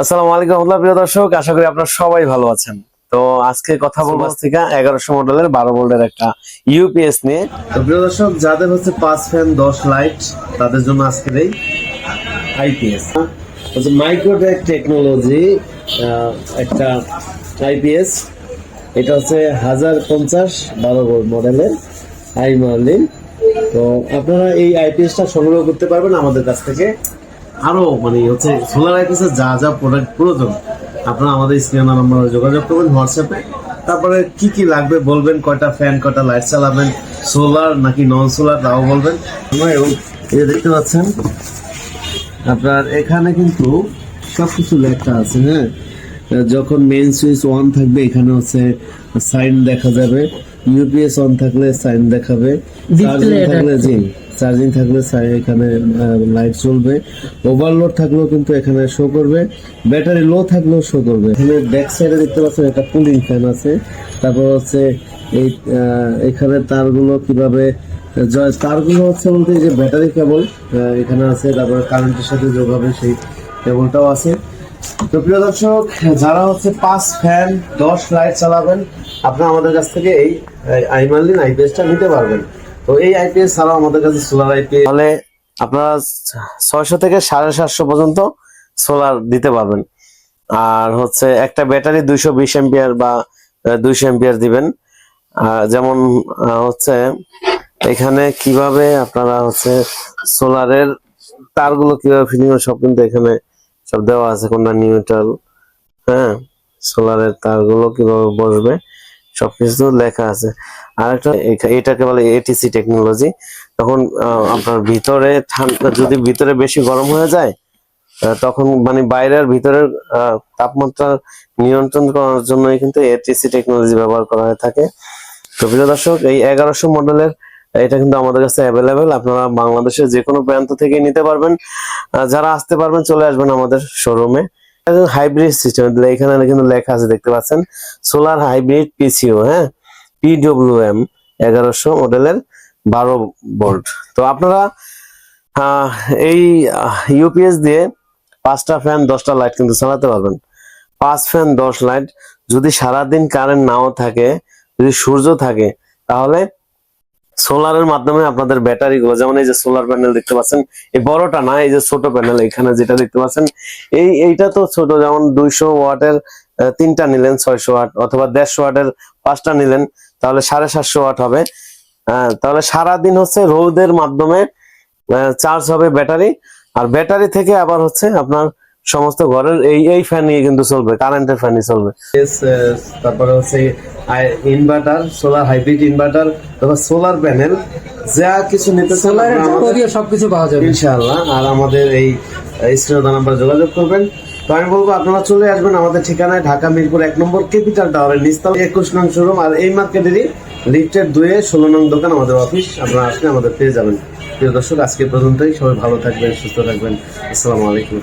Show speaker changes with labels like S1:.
S1: আসসালামু আলাইকুম প্রিয় দর্শক, আশা করি আপনারা সবাই ভালো আছেন। তো আজকে কথা বলবো থেকে 1100 মডেলের 12 ভোল্টের একটা ইউপিএস নিয়ে। তো প্রিয় দর্শক, যাদের হচ্ছে 5 ফ্যান 10 লাইট, তাদের জন্য আজকের এই আইপিএস হচ্ছে মাইক্রোটেক টেকনোলজি একটা আইপিএস। এটা হচ্ছে 1050 12 ভোল্ট মডেলের আই মার্লিন। তো আপনারা এই আইপিএসটা সংগ্রহ করতে পারবেন আমাদের কাছ থেকে। আরো হচ্ছে সোলার আইপিএসের যা যা প্রোডাক্ট প্রয়োজন আপনারা আমাদের স্ক্রিনে নাম্বারে যোগাযোগ করবেন হোয়াটসঅ্যাপে। তারপরে কি কি লাগবে বলবেন, কয়টা ফ্যান কয়টা লাইট চালাবেন, সোলার নাকি নন সোলার তাও বলবেন। এবং এই যে দেখতে পাচ্ছেন আপনার এখানে কিন্তু সবকিছু লেখা আছে। হ্যাঁ, যখন মেইন সুইচ অন থাকবে এখানে হচ্ছে সাইন দেখা যাবে, ইউপিএস অন থাকলে সাইন দেখাবে, চার্জিং থাকলে এখানে লাইট জ্বলবে, ওভারলোড থাকলেও কিন্তু এখানে শো করবে, ব্যাটারি লো থাকলেও শো করবে। এখানে ব্যাক সাইডে দেখতে পাচ্ছেন একটা কুলিং ফ্যান আছে। তারপর হচ্ছে এই এখানে তারগুলো কিভাবে তারগুলো হচ্ছে বলতে যে ব্যাটারি কেবল এখানে আছে, তারপরে কারেন্টের সাথে যোগ হবে সেই কেবলটাও আছে। তো প্রিয় দর্শক, যারা হচ্ছে 5 ফ্যান 10 লাইট চালাবেন আপনারা আমাদের কাছ থেকে এই আইমার্লিন আইপিএসটা নিতে পারবেন। তো এই আইপিএস ছাড়াও আমাদের কাছে সোলার আইপিএস তাহলে আপনারা 600 থেকে 750 পর্যন্ত সোলার দিতে পারবেন। আর হচ্ছে একটা ব্যাটারি 220 এম্পিয়ার বা 200 এম্পিয়ার দিবেন। যেমন হচ্ছে এখানে কিভাবে আপনারা হচ্ছে সোলারের তারগুলো কিভাবে ফিটিং সব কিন্তু এখানে সব দেওয়া আছে, কোনটা নিউট্রাল, হ্যাঁ, সোলারের তারগুলো কিভাবে বসবে সবকিছু লেখা আছে। আর একটা এটাকে বলে এটিসি টেকনোলজি। তখন আপনার ভিতরে ঠান্ডা, যদি ভিতরে বেশি গরম হয়ে যায় তখন বাইরের ভিতরের তাপমাত্রা নিয়ন্ত্রণ করার জন্যই কিন্তু এটিসি টেকনোলজি ব্যবহার করা হয়ে থাকে। তো প্রিয় দর্শক, এই 1100 মডেলের এটা কিন্তু আমাদের কাছে অ্যাভেলেবেল। আপনারা বাংলাদেশের যে কোনো প্রান্ত থেকে নিতে পারবেন। যারা আসতে পারবেন চলে আসবেন আমাদের শোরুমে। হাইব্রিড সিস্টেম এখানে কিন্তু লেখা আছে, দেখতে পাচ্ছেন, সোলার হাইব্রিড পিসিও, হ্যাঁ, পিডব্লিউএম 1100 মডেলের 12 ভোল্ট। তো আপনারা এই ইউপিএস দিয়ে 5টা ফ্যান 10টা লাইট কিন্তু চালাতে পারবেন। 5 ফ্যান 10 লাইট। যদি সারাদিন কারেন্ট নাও থাকে, যদি সূর্য থাকে, তাহলে সোলারের মাধ্যমে আপনাদের ব্যাটারি গুলো, যেমন এই যে সোলার প্যানেল দেখতে পাচ্ছেন, এই বড়টা না, এই যে ছোট প্যানেল এখানে যেটা দেখতে পাচ্ছেন, এইটা তো ছোট, যেমন 200 ওয়াটের 3টা নিলেন 600 ওয়াট, অথবা 150 ওয়াটের 5টা নিলেন তাহলে 750 ওয়াট হবে। তাহলে সারাদিন হচ্ছে রোদের মাধ্যমে চার্জ হবে ব্যাটারি, আর ব্যাটারি থেকে আবার হচ্ছে আপনার সমস্ত ঘরের এই ফ্যান নিয়ে কিন্তু চলবে, কারেন্টের ফ্যানই চলবে। তারপরে হচ্ছে ইনভার্টার, সোলার হাইব্রিড ইনভার্টার, তারপর সোলার প্যানেল, যা কিছু নিতে
S2: সবকিছু পাওয়া যাবে
S1: ইনশাআল্লাহ। আর আমাদের এই স্ক্রিনে নাম্বার যোগাযোগ করবেন। তো আমি বলবো আপনারা চলে আসবেন আমাদের ঠিকানায়, ঢাকা মিরপুর 1 নম্বর ক্যাপিটাল টাওয়ারের নিচতলা 21 নং শোরুম, আর এই মার্কেটেরই লিফটের 2 16 নং দোকান আমাদের অফিস। আপনারা আসলে আমাদের পেয়ে যাবেন। প্রিয় দর্শক, আজকে পর্যন্তই। সবাই ভালো থাকবেন, সুস্থ থাকবেন। আসসালামু আলাইকুম।